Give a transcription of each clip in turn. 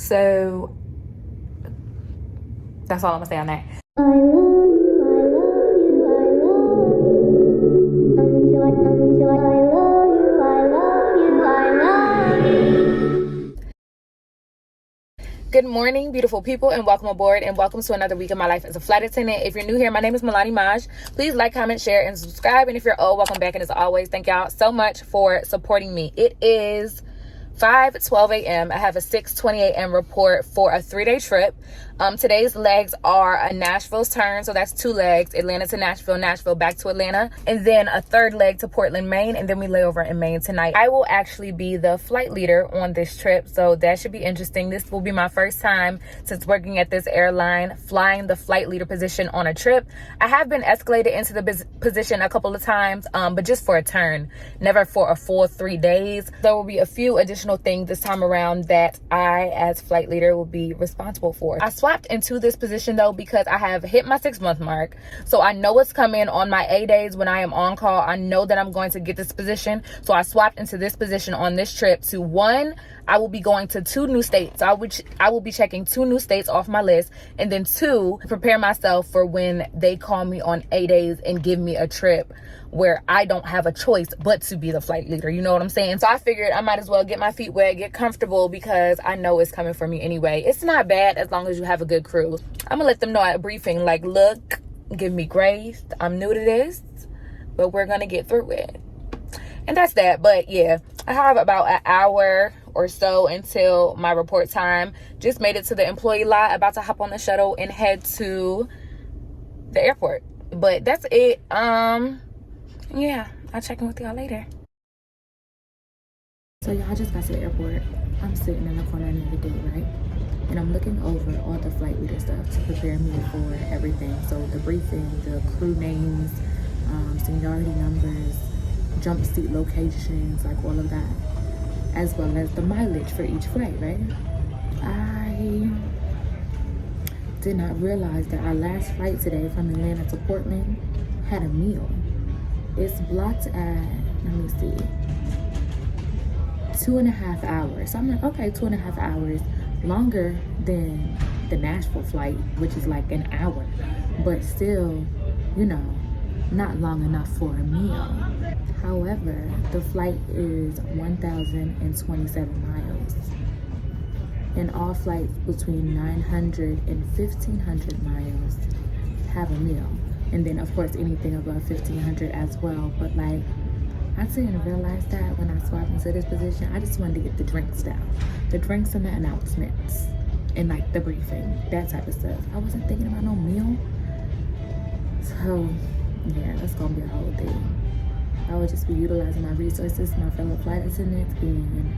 So that's all I'm gonna say on that. Good morning, beautiful people, and welcome aboard, and welcome to another week of my life as a flight attendant. If you're new here, my name is Milani Maj. Please like, comment, share, and subscribe. And if you're old, welcome back. And as always, thank y'all so much for supporting me. It is 5:12 a.m. I have a 6:20 a.m. report for a 3-day trip. Today's legs are a Nashville's turn, so that's 2 legs: Atlanta to Nashville, Nashville back to Atlanta, and then a 3rd leg to Portland, Maine, and then we lay over in Maine tonight. I will actually be the flight leader on this trip, so that should be interesting. This will be my first time since working at this airline flying the flight leader position on a trip. I have been escalated into the position a couple of times, but just for a turn, never for a full 3 days. There will be a few additional things this time around that I, as flight leader, will be responsible for. I swapped into this position though because I have hit my 6-month mark, so I know what's coming on my A days when I am on call. I know that I'm going to get this position, so I swapped into this position on this trip. To 1, I will be going to 2 new states. I will be checking 2 new states off my list, and then 2, prepare myself for when they call me on A days and give me a trip where I don't have a choice but to be the flight leader. You know what I'm saying? So I figured I might as well get my feet wet, get comfortable, because I know it's coming for me anyway. It's not bad as long as you have a good crew. I'm gonna let them know at briefing, like, look, give me grace. I'm new to this, but we're gonna get through it. And that's that. But yeah, I have about an hour or so until my report time. Just made it to the employee lot, about to hop on the shuttle and head to the airport. But that's it. Yeah, I'll check in with y'all later. So y'all, just got to the airport. I'm sitting in the corner near the gate, right? And I'm looking over all the flight leader stuff to prepare me for everything. So the briefing, the crew names, seniority numbers, jump seat locations, like all of that, as well as the mileage for each flight, right? I did not realize that our last flight today from Atlanta to Portland had a meal. It's blocked at, let me see, 2.5 hours. So I'm like, okay, 2.5 hours, longer than the Nashville flight, which is like an hour, but still, you know, not long enough for a meal. However, the flight is 1,027 miles, and all flights between 900 and 1,500 miles have a meal. And then, of course, anything above 1,500 as well. But, like, I didn't realize that when I swapped into this position. I just wanted to get the drinks down. The drinks and the announcements and, like, the briefing, that type of stuff. I wasn't thinking about no meal. So, yeah, that's going to be a whole thing. I would just be utilizing my resources, my fellow flight attendants, and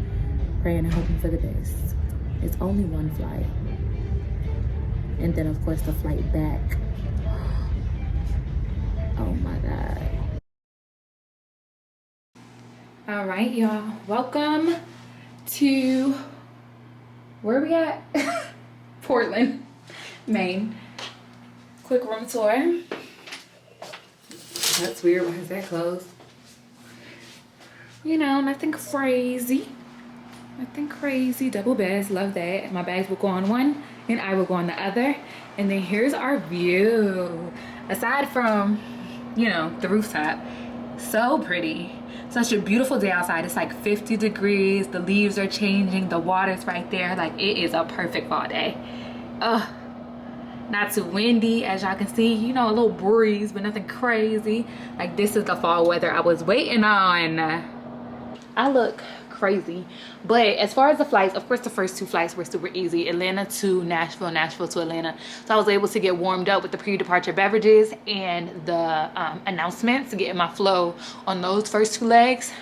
praying and hoping for the best. It's only one flight. And then, of course, the flight back. Oh my God. All right, y'all. Welcome to, where are we at? Portland, Maine. Quick room tour. That's weird. Why is that closed? You know, nothing crazy. Nothing crazy. Double beds. Love that. My bags will go on one and I will go on the other. And then here's our view. Aside from, you know, the rooftop, so pretty. Such a beautiful day outside. It's like 50 degrees. The leaves are changing. The water's right there. Like, it is a perfect fall day. Not too windy, as y'all can see. You know, a little breeze, but nothing crazy. Like, this is the fall weather I was waiting on. I look crazy. But as far as the flights, of course, the first 2 flights were super easy. Atlanta to Nashville, Nashville to Atlanta. So I was able to get warmed up with the pre-departure beverages and the announcements, getting my flow on those first 2 legs.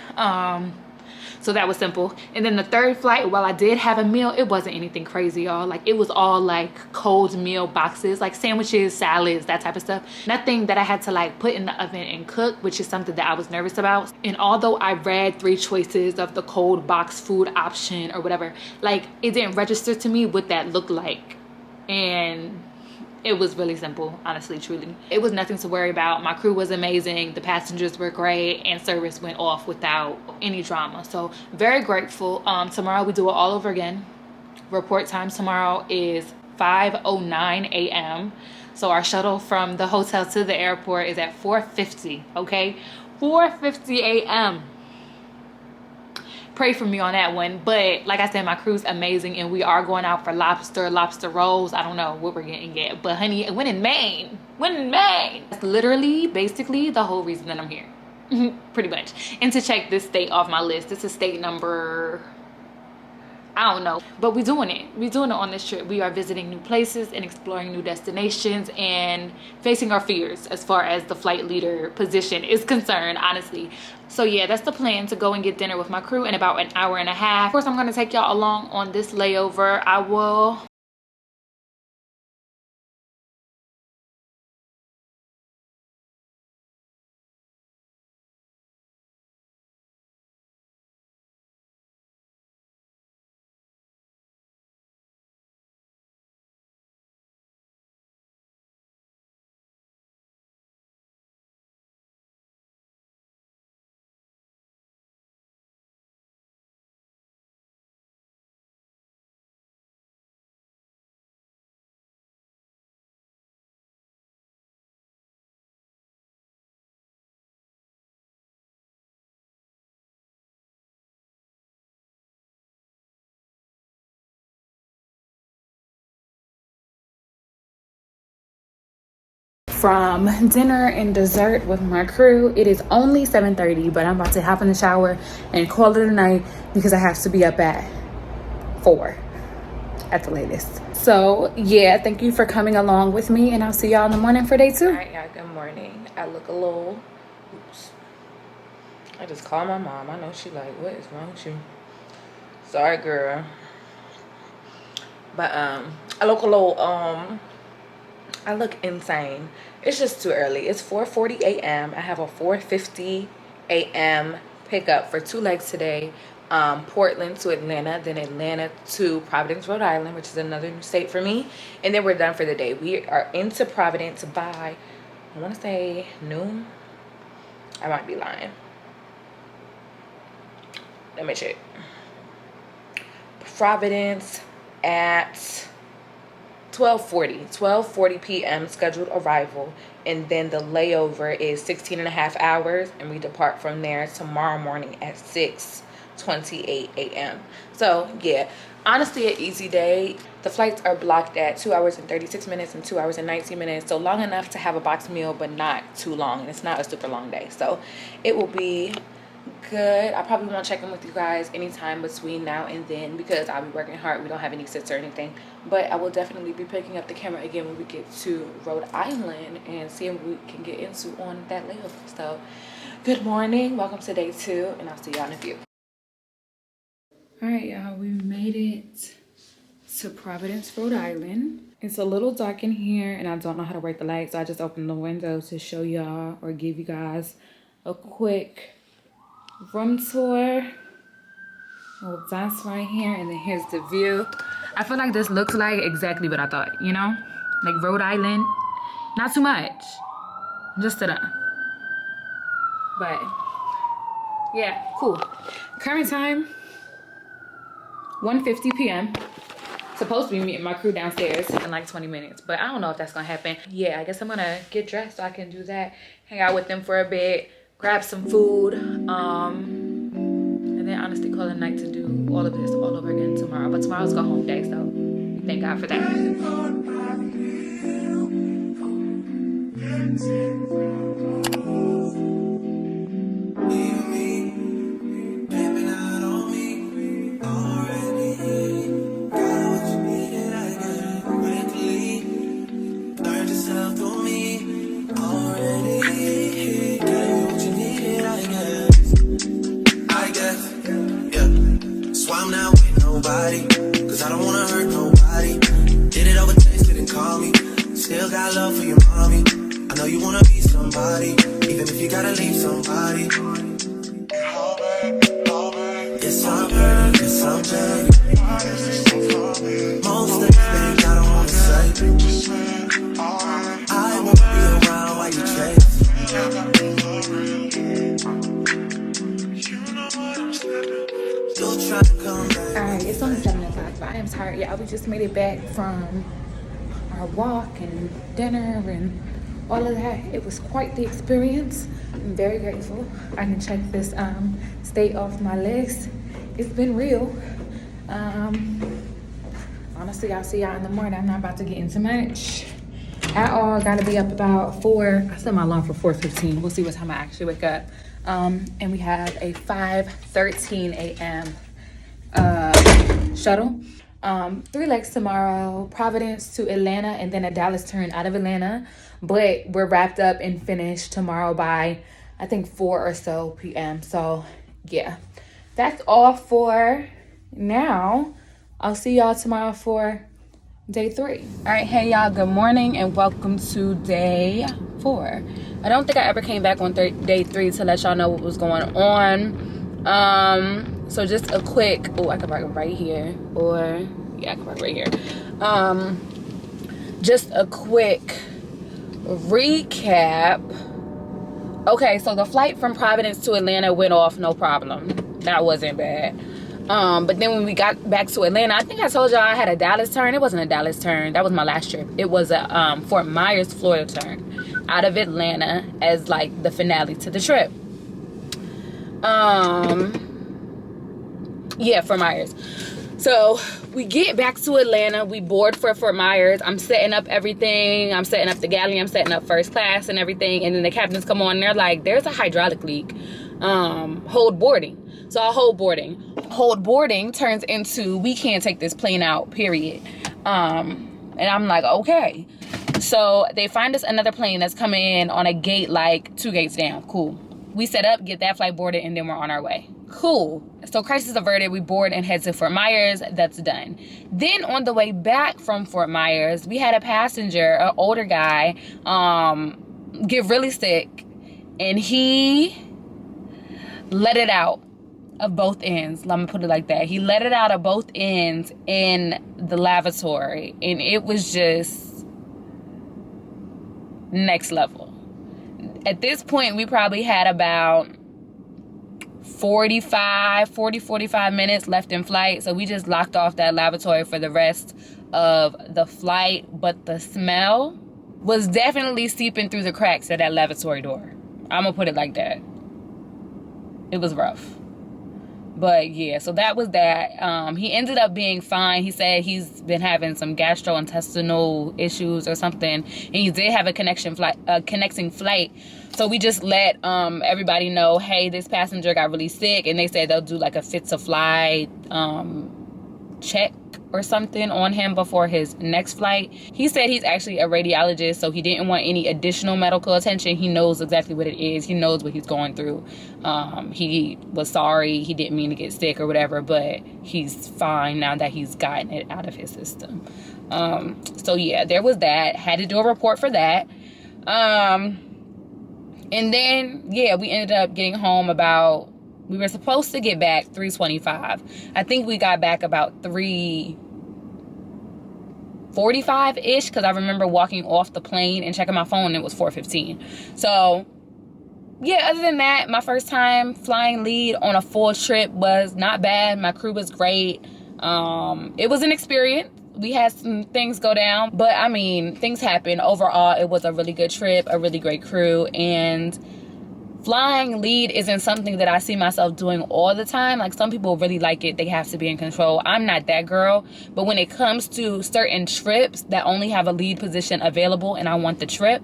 So that was simple. And then the 3rd flight, while I did have a meal, it wasn't anything crazy, y'all. Like, it was all like cold meal boxes, like sandwiches, salads, that type of stuff. Nothing that I had to like put in the oven and cook, which is something that I was nervous about. And although I read 3 choices of the cold box food option or whatever, like, it didn't register to me what that looked like. And it was really simple, honestly, truly. It was nothing to worry about. My crew was amazing. The passengers were great, and service went off without any drama. So very grateful. Tomorrow we do it all over again. Report time tomorrow is 5:09 a.m. So our shuttle from the hotel to the airport is at 4:50, okay? 4:50 a.m. Pray for me on that one. But like I said, my crew's amazing, and we are going out for lobster rolls. I don't know what we're getting yet, but honey, when in Maine. That's literally, basically, the whole reason that I'm here. Pretty much. And to check this state off my list. This is state number, I don't know, but we're doing it on this trip. We are visiting new places and exploring new destinations and facing our fears as far as the flight leader position is concerned, honestly. So yeah, that's the plan, to go and get dinner with my crew in about an hour and a half. Of course, I'm going to take y'all along on this layover. I will from dinner and dessert with my crew. It is only 7:30, but I'm about to hop in the shower and call it a night because I have to be up at 4 at the latest. So yeah, thank you for coming along with me, and I'll see y'all in the morning for day 2. All right, y'all, good morning. I look a little, oops. I just called my mom. I know she like, what is wrong with you? Sorry, girl. But I look a little, I look insane. It's just too early. It's 4:40 a.m. I have a 4:50 a.m. pickup for 2 legs today. Portland to Atlanta, then Atlanta to Providence, Rhode Island, which is another new state for me. And then we're done for the day. We are into Providence by, I want to say noon. I might be lying. Let me check. Providence at 12:40 p.m. scheduled arrival, and then the layover is 16 and a half hours, and we depart from there tomorrow morning at 6:28 a.m. So yeah, honestly an easy day. The flights are blocked at 2 hours and 36 minutes and 2 hours and 19 minutes, so long enough to have a box meal but not too long, and it's not a super long day, so it will be good. I probably won't check in with you guys anytime between now and then because I'll be working hard. We don't have any sits or anything, but I will definitely be picking up the camera again when we get to Rhode Island and see what we can get into on that layover. So good morning, welcome to day 2, and I'll see y'all in a few. All right, y'all, we made it to Providence, Rhode Island. It's a little dark in here and I don't know how to work the lights, so I just opened the window to show y'all or give you guys a quick room tour. Well, that's right here, and then here's the view. I feel like this looks like exactly what I thought, you know, like Rhode Island. Not too much, just enough. But yeah, cool. Current time 1:50 p.m. Supposed to be meeting my crew downstairs in like 20 minutes, but I don't know if that's gonna happen. Yeah, I guess I'm gonna get dressed so I can do that, hang out with them for a bit, grab some food, and then honestly call it a night to do all of this all over again tomorrow. But tomorrow's go home day, so thank God for that. Cause I don't wanna hurt nobody. Did it over text, didn't call me. Still got love for your mommy. I know you wanna be somebody, even if you gotta leave somebody. Yes, I'm hurt, yes, I'm hurt. Most of the things I don't wanna say. I won't be around while you chase. Alright, it's only 7 o'clock, but I am tired. Yeah, we just made it back from our walk and dinner and all of that. It was quite the experience. I'm very grateful. I can check this state off my list. It's been real. Honestly, I'll see y'all in the morning. I'm not about to get into much at all. Gotta be up about 4. I set my alarm for 4:15. We'll see what time I actually wake up. And we have a 5:13 a.m. Shuttle. 3 legs tomorrow, Providence to Atlanta, and then a Dallas turn out of Atlanta. But we're wrapped up and finished tomorrow by, I think, 4 or so p.m. So, yeah. That's all for now. I'll see y'all tomorrow for day 3. All right, hey y'all, good morning and welcome to day 4. I don't think I ever came back on day 3 to let y'all know what was going on. So just a quick, I can park right here, or yeah, I can park right here. Just a quick recap. Okay, so the flight from Providence to Atlanta went off, no problem. That wasn't bad. But then when we got back to Atlanta, I think I told y'all I had a Dallas turn. It wasn't a Dallas turn. That was my last trip. It was a Fort Myers, Florida turn out of Atlanta as like the finale to the trip. Yeah, Fort Myers. So we get back to Atlanta. We board for Fort Myers. I'm setting up everything. I'm setting up the galley. I'm setting up first class and everything. And then the captains come on and they're like, there's a hydraulic leak. Hold boarding. So I hold boarding. Hold boarding turns into, we can't take this plane out, period. And I'm like, okay. So they find us another plane that's coming in on a gate like 2 gates down. Cool. We set up, get that flight boarded, and then we're on our way. Cool. So crisis averted. We board and head to Fort Myers. That's done. Then on the way back from Fort Myers, we had a passenger, an older guy, get really sick, and he let it out of both ends. Let me put it like that. He let it out of both ends in the lavatory, and it was just next level. At this point, we probably had about 45 minutes left in flight. So we just locked off that lavatory for the rest of the flight. But the smell was definitely seeping through the cracks of that lavatory door. I'm going to put it like that. It was rough. But yeah, so that was that. He ended up being fine. He said he's been having some gastrointestinal issues or something. And he did have a connecting flight. So we just let everybody know, hey, this passenger got really sick. And they said they'll do like a fit to fly check or something on him before his next flight. He said he's actually a radiologist, so he didn't want any additional medical attention. He knows exactly what it is. He knows what he's going through. He was sorry. He didn't mean to get sick or whatever, but he's fine now that he's gotten it out of his system. So yeah, there was that. Had to do a report for that. And then, yeah, we ended up getting home about, we were supposed to get back 3:25. I think we got back about 3:45-ish, because I remember walking off the plane and checking my phone and it was 4:15. So, yeah, other than that, my first time flying lead on a full trip was not bad. My crew was great. It was an experience. We had some things go down, but I mean, things happen. Overall, it was a really good trip, a really great crew, and flying lead isn't something that I see myself doing all the time. Like, some people really like it. They have to be in control. I'm not that girl. But when it comes to certain trips that only have a lead position available and I want the trip,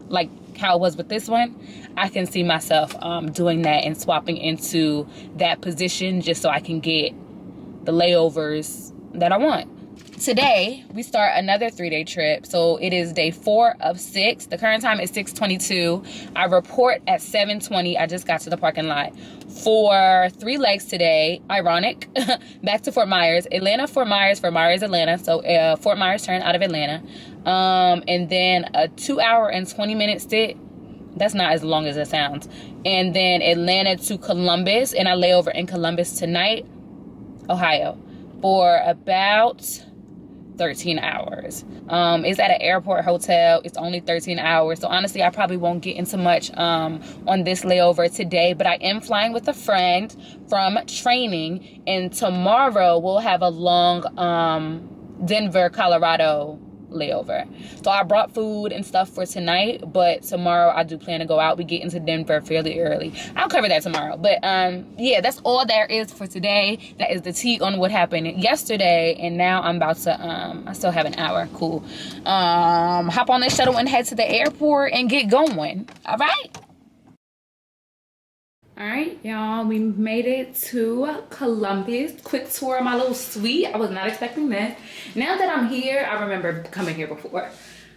like how it was with this one, I can see myself doing that and swapping into that position just so I can get the layovers that I want. Today, we start another 3-day trip. So it is day 4 of 6. The current time is 6:22. I report at 7:20. I just got to the parking lot for 3 legs today. Ironic. Back to Fort Myers. Atlanta, Fort Myers, Fort Myers, Atlanta. So Fort Myers turn out of Atlanta. And then a 2-hour and 20-minute sit. That's not as long as it sounds. And then Atlanta to Columbus. And I lay over in Columbus tonight, Ohio, for about 13 hours. It's at an airport hotel. It's only 13 hours. So honestly, I probably won't get into much on this layover today, but I am flying with a friend from training, and tomorrow we'll have a long Denver, Colorado layover. So I brought food and stuff for tonight, but tomorrow I do plan to go out. We get into Denver fairly early. I'll cover that tomorrow. But yeah, that's all there is for today. That is the tea on what happened yesterday, and now I'm about to I still have an hour. Cool. Hop on this shuttle and head to the airport and get going. All right. All right, y'all, we made it to Columbus. Quick tour of my little suite. I was not expecting this. Now that I'm here, I remember coming here before.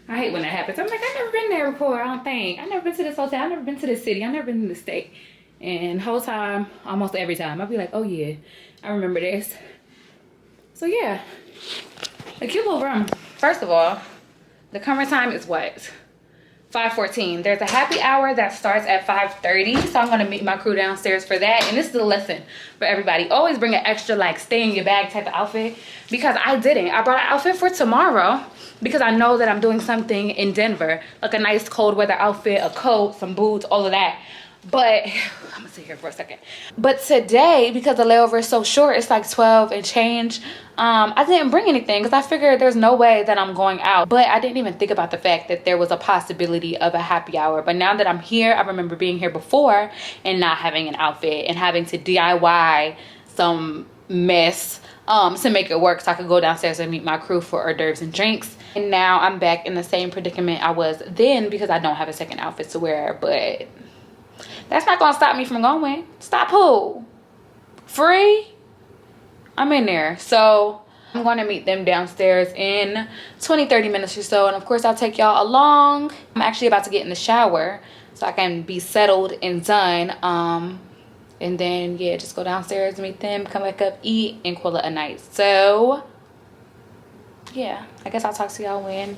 I hate when that happens. I'm like, I've never been there before, I don't think. I've never been to this hotel. I've never been to this city. I've never been to this state. And the whole time, almost every time, I'll be like, oh yeah, I remember this. So yeah, a cute little room. First of all, the current time is what? 5:14. There's a happy hour that starts at 5:30, so I'm gonna meet my crew downstairs for that. And this is a lesson for everybody. Always bring an extra like stay in your bag type of outfit, because I didn't. I brought an outfit for tomorrow because I know that I'm doing something in Denver, like a nice cold weather outfit, a coat, some boots, all of that. But I'm gonna sit here for a second. But today, because the layover is so short, it's like 12 and change. I didn't bring anything because I figured there's no way that I'm going out. But I didn't even think about the fact that there was a possibility of a happy hour. But now that I'm here, I remember being here before and not having an outfit and having to DIY some mess to make it work so I could go downstairs and meet my crew for hors d'oeuvres and drinks. And now I'm back in the same predicament I was then because I don't have a second outfit to wear. But that's not gonna stop me from going. Stop who? Free? I'm in there. So I'm gonna meet them downstairs in 20-30 minutes or so, and of course I'll take y'all along. I'm actually about to get in the shower so I can be settled and done, and then yeah, just go downstairs, meet them, come back up, eat, and call it a night. So yeah, I guess I'll talk to y'all when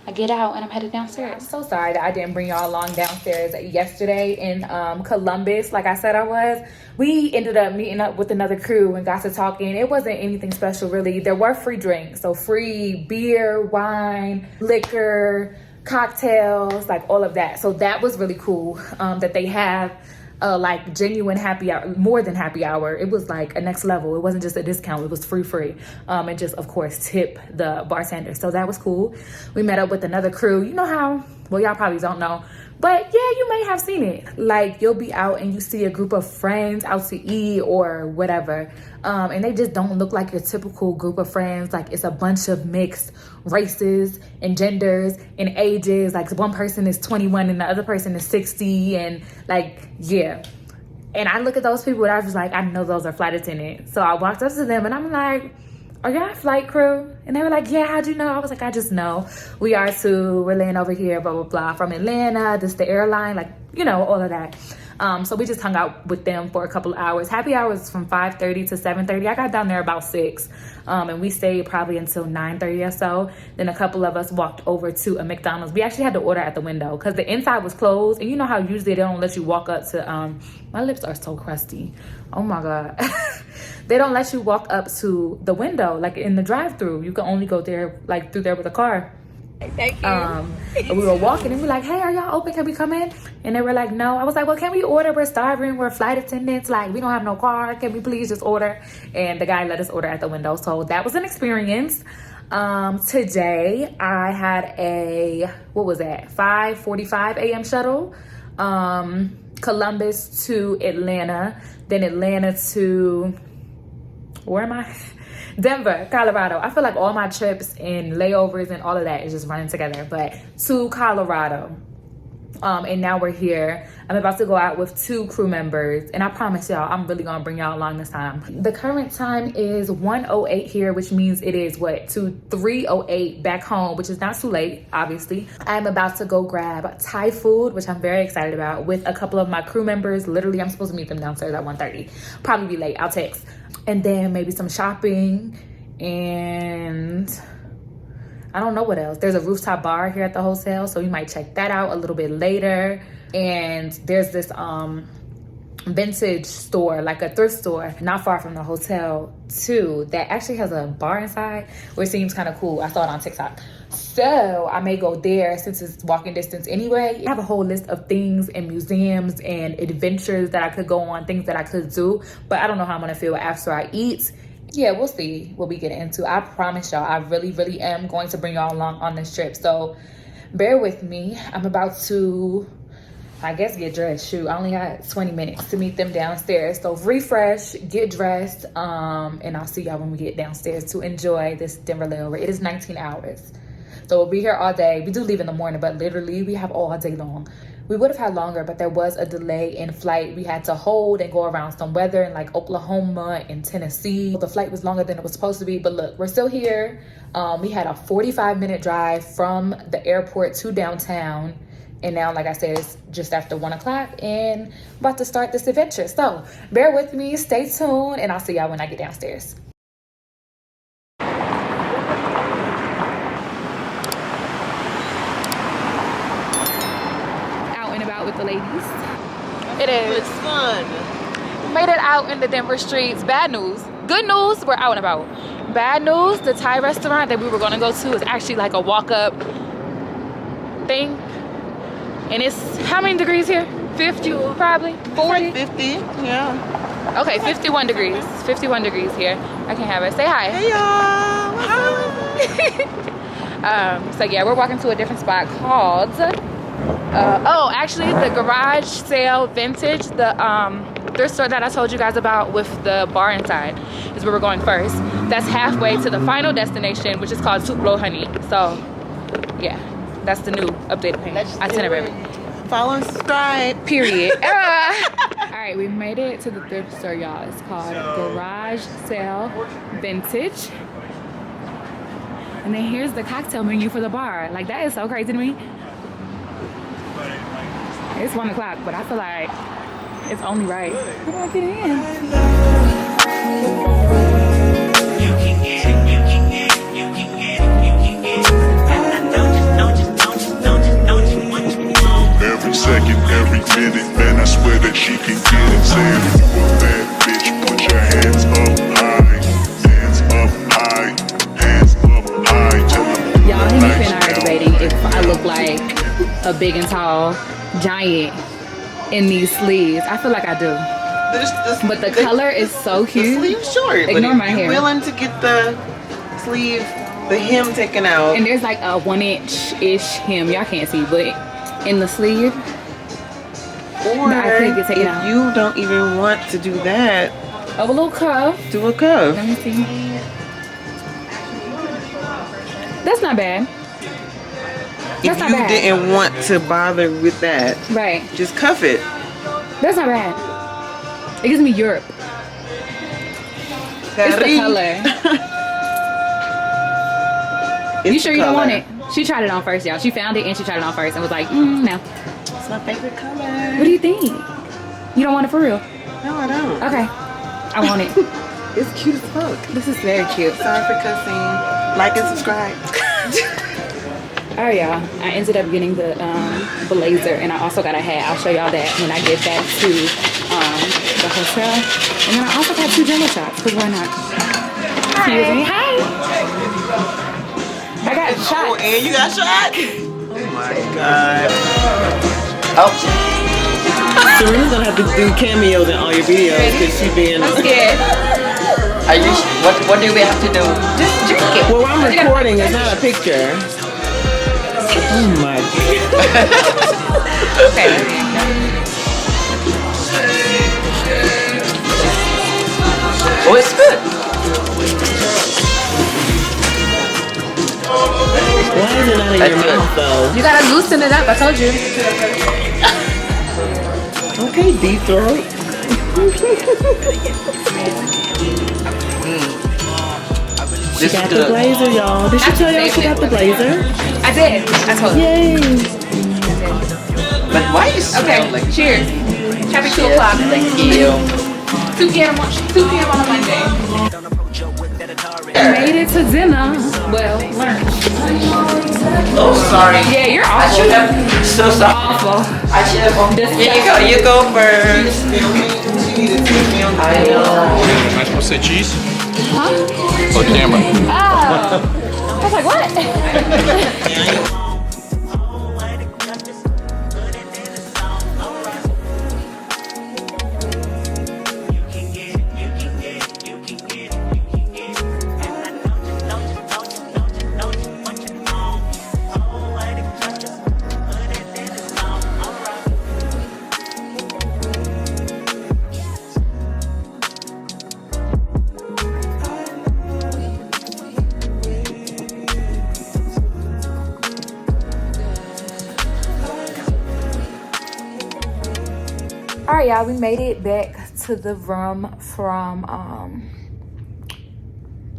I get out and I'm headed downstairs. I'm so sorry that I didn't bring y'all along downstairs yesterday in Columbus like I said I was. We ended up meeting up with another crew and got to talking. It wasn't anything special really. There were free drinks, so free beer, wine, liquor, cocktails, like all of that. So that was really cool that they have like genuine happy hour, more than happy hour. It was like a next level. It wasn't just a discount, it was free. And just of course tip the bartender. So that was cool. We met up with another crew. You know how, well, y'all probably don't know, but yeah, you may have seen it. Like you'll be out and you see a group of friends out to eat or whatever, and they just don't look like your typical group of friends. Like it's a bunch of mixed races and genders and ages. Like one person is 21 and the other person is 60, and like yeah. And I look at those people and I was like, I know those are flight attendants. So I walked up to them and I'm like, are y'all a flight crew? And they were like, yeah, how'd you know? I was like, I just know. We are too. We're laying over here, blah, blah, blah. From Atlanta, this the airline, like, you know, all of that. So we just hung out with them for a couple of hours. Happy hours from 5:30 to 7:30. I got down there about 6. And we stayed probably until 9:30 or so. Then a couple of us walked over to a McDonald's. We actually had to order at the window because the inside was closed. And you know how usually they don't let you walk up to, my lips are so crusty. Oh my God. They don't let you walk up to the window, like in the drive-thru. You can only go there, like through there with a car. Thank you. And we were walking and we were like, hey, are y'all open? Can we come in? And they were like, no. I was like, well, can we order? We're starving. We're flight attendants. Like, we don't have no car. Can we please just order? And the guy let us order at the window. So that was an experience. Today I had a, what was that? 5:45 a.m. shuttle. Columbus to Atlanta. Then Atlanta to, where am I? Denver, Colorado. I feel like all my trips and layovers and all of that is just running together. But to Colorado. And now we're here. I'm about to go out with 2 crew members. And I promise y'all, I'm really going to bring y'all along this time. The current time is 1:08 here, which means it is what? 3:08 back home, which is not too late, obviously. I'm about to go grab Thai food, which I'm very excited about, with a couple of my crew members. Literally, I'm supposed to meet them downstairs at 1:30. Probably be late. I'll text. And then maybe some shopping, and I don't know what else. There's a rooftop bar here at the hotel, so we might check that out a little bit later. And there's this vintage store, like a thrift store, not far from the hotel too, that actually has a bar inside, which seems kind of cool. I saw it on TikTok. So I may go there since it's walking distance anyway. I have a whole list of things and museums and adventures that I could go on, things that I could do, but I don't know how I'm gonna feel after I eat. Yeah, we'll see what we get into. I promise y'all, I really, really am going to bring y'all along on this trip. So bear with me. I'm about to, I guess, get dressed. Shoot, I only got 20 minutes to meet them downstairs. So refresh, get dressed, and I'll see y'all when we get downstairs to enjoy this Denver layover. It is 19 hours. So we'll be here all day. We do leave in the morning, but literally we have all day long. We would have had longer, but there was a delay in flight. We had to hold and go around some weather in like Oklahoma and Tennessee. The flight was longer than it was supposed to be, but look, we're still here. We had a 45-minute drive from the airport to downtown. And now, like I said, it's just after 1 o'clock and I'm about to start this adventure. So bear with me, stay tuned, and I'll see y'all when I get downstairs. Out and about with the ladies. It is. It's fun. Made it out in the Denver streets. Bad news. Good news, we're out and about. Bad news, the Thai restaurant that we were gonna go to is actually like a walk-up thing. And it's how many degrees here? 50 probably? 40? 50, yeah. Okay, 51 degrees. 51 degrees here. I can have it. Say hi. Hey y'all. So yeah, we're walking to a different spot called actually the Garage Sale Vintage, the thrift store that I told you guys about with the bar inside is where we're going first. That's halfway to the final destination, which is called Tupelo Honey. So yeah, that's the new updated itinerary. Follow and subscribe. Period. All right, we made it to the thrift store, y'all. It's called Garage Sale Vintage. And then here's the cocktail menu for the bar. Like, that is so crazy to me. It's 1 o'clock, but I feel like it's only right. How do I get in? Every second, every minute, man, I swear that she can get it. Saying you a bad bitch, put your hands up high, hands up high, hands up high. Y'all, he and I are debating if I look like a big and tall giant in these sleeves. I feel like I do. But the color is so cute. The sleeve's short. Ignore my hair. Willing to get the sleeve, the hem taken out. And there's like a 1-inch-ish hem. Y'all can't see, but in the sleeve. Or I could get taken if out. you don't even want to do that, Of a little cuff. do a cuff. Let me see. That's not bad. If not you bad. didn't want to bother with that, Right. just cuff it. That's not bad. It gives me Europe. It's the color. You sure you don't want it? She tried it on first, y'all. She found it and she tried it on first and was like, no. It's my favorite color. What do you think? You don't want it for real? No, I don't. Okay. I want it. It's cute as fuck. This is very cute. Sorry for cussing. Like and subscribe. All right, y'all. I ended up getting the blazer, and I also got a hat. I'll show y'all that when I get back to the hotel. And then I also got 2 jello shots, because why not? Excuse me. Hi. I got shot. Oh, and you got shot? Oh my god. Oh, Serena's gonna have to do cameos in all your videos because she being. I'm scared. are you? What do we have to do? Just drink it. Well, I'm recording. It's not a picture. Oh my god. Okay. Oh, it's good. Why is it not in your mouth though? You gotta loosen it up. I told you. Okay, deep throat. She got the blazer, y'all. Did she tell y'all she got the blazer? I did. I told you. Yay! But why is Okay. Cheers. Happy 2 o'clock. Thank you. 2 p.m. on a Monday. Made it to dinner. Well, lunch. Oh, sorry. Yeah, you're I awful. should have. So sorry. I should have. Here you go. You go first. I know. Am I supposed to say cheese? Huh? Or camera? Oh. I was like, what? All right, y'all, we made it back to the room from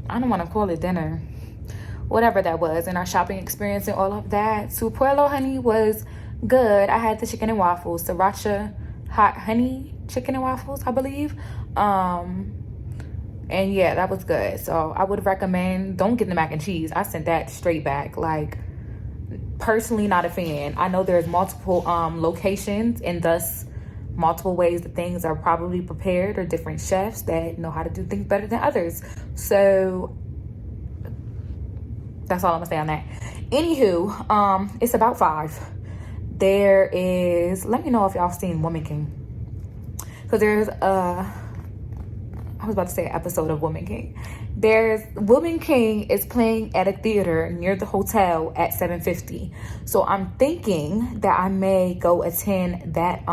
I don't want to call it dinner, whatever that was, and our shopping experience and all of that. Su Pueblo honey was good. I had the chicken and waffles, sriracha hot honey chicken and waffles, I believe. And yeah, that was good. So I would recommend, don't get the mac and cheese. I sent that straight back. Like, personally not a fan. I know there's multiple locations and thus multiple ways that things are probably prepared, or different chefs that know how to do things better than others. So that's all I'm gonna say on that. Anywho, it's about 5. There is, let me know if y'all seen Woman King, because there's I was about to say an episode of Woman King. There's Woman King is playing at a theater near the hotel at 7:50. So I'm thinking that I may go attend that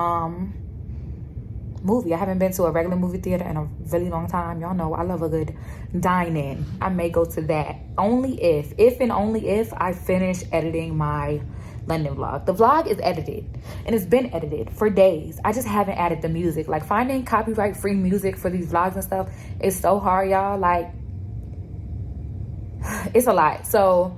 movie. I haven't been to a regular movie theater in a really long time. Y'all know I love a good dine-in. I may go to that only if and only if I finish editing my London vlog. The vlog is edited and it's been edited for days. I just haven't added the music. Like, finding copyright free music for these vlogs and stuff is so hard, y'all. Like, it's a lot. So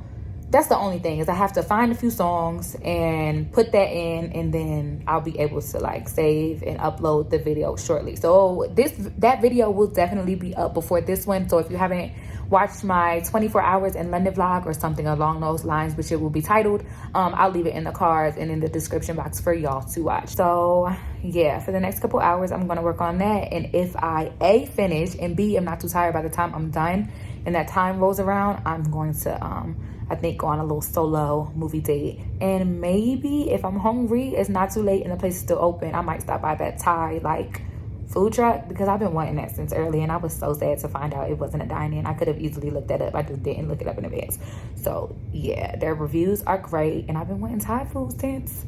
that's the only thing, is I have to find a few songs and put that in, and then I'll be able to like save and upload the video shortly. So that video will definitely be up before this one. So if you haven't watched my 24 hours in London vlog or something along those lines, which it will be titled, I'll leave it in the cards and in the description box for y'all to watch. So yeah, for the next couple hours I'm gonna work on that, and if I A, finish, and B, am not too tired by the time I'm done and that time rolls around, I'm going to I think go on a little solo movie date. And maybe if I'm hungry, it's not too late and the place is still open, I might stop by that Thai like food truck, because I've been wanting that since early, and I was so sad to find out it wasn't a dine-in. I could have easily looked that up. I just didn't look it up in advance. So yeah, their reviews are great, and I've been wanting Thai food since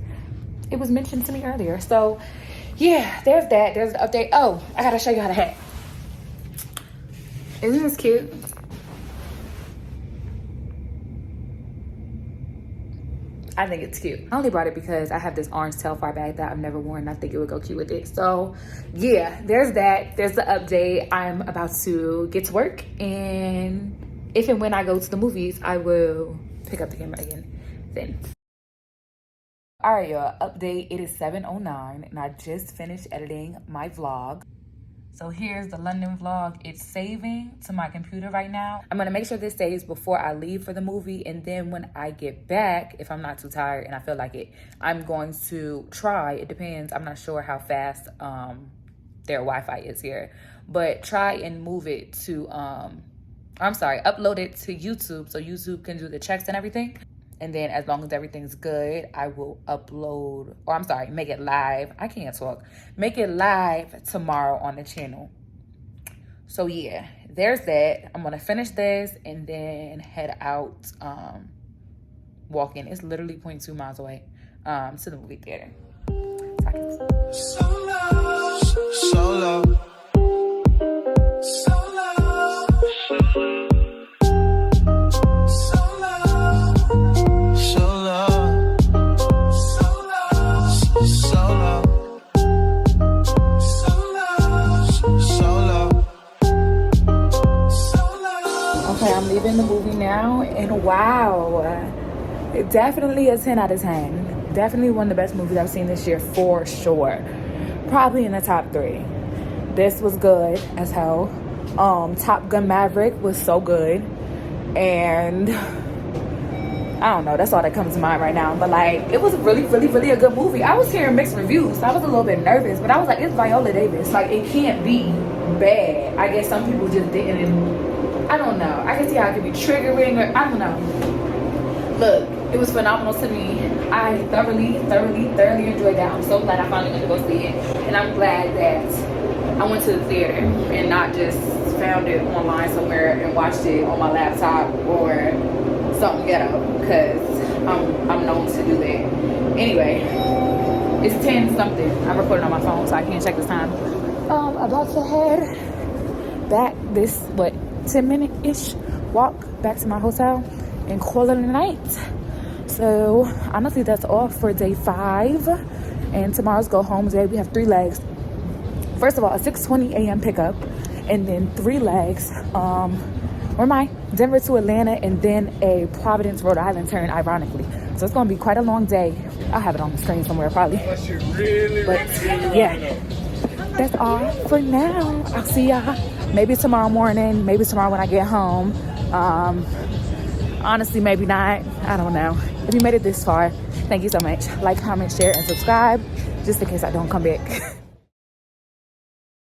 it was mentioned to me earlier. So yeah, there's that. There's the update. Oh, I gotta show you how to hat. Isn't this cute? I think it's cute. I only brought it because I have this orange tailfire bag that I've never worn. I think it would go cute with it. So yeah, there's that. There's the update. I'm about to get to work, and if and when I go to the movies, I will pick up the camera again then. All right, y'all, update. It is 7:09 and I just finished editing my vlog. So here's the London vlog. It's saving to my computer right now. I'm gonna make sure this saves before I leave for the movie, and then when I get back, if I'm not too tired and I feel like it, I'm going to try, it depends, I'm not sure how fast their Wi-Fi is here, but try and move it to, upload it to YouTube so YouTube can do the checks and everything. And then as long as everything's good, I will upload, make it live. I can't talk. Make it live tomorrow on the channel. So yeah, there's that. I'm gonna finish this and then head out, walking. It's literally 0.2 miles away, to the movie theater. Solo. I'm leaving the movie now, and wow, definitely a 10 out of 10. Definitely one of the best movies I've seen this year for sure. Probably in the top 3. This was good as hell. Top Gun Maverick was so good, and I don't know, that's all that comes to mind right now. But like, it was really, really, really a good movie. I was hearing mixed reviews, so I was a little bit nervous, but I was like, it's Viola Davis, like it can't be bad. I guess some people just didn't, and I don't know, I can see how it could be triggering, or I don't know. Look, it was phenomenal to me. I thoroughly enjoyed that. I'm so glad I finally went to go see it, and I'm glad that I went to the theater and not just found it online somewhere and watched it on my laptop or something ghetto, because I'm known to do that. Anyway, it's 10 something. I'm recording on my phone, so I can't check the time. About to head back this 10-minute-ish walk back to my hotel and call it a night. So honestly, that's all for day 5, and tomorrow's go home day. We have 3 legs. First of all, a 6:20 a.m. pickup, and then 3 legs. Where am I? Denver to Atlanta, and then a Providence, Rhode Island turn, ironically. So it's going to be quite a long day. I'll have it on the screen somewhere probably. But yeah, that's all for now. I'll see y'all maybe tomorrow morning, maybe tomorrow when I get home. Honestly, maybe not. I don't know. If you made it this far, thank you so much. Like, comment, share, and subscribe, just in case I don't come back.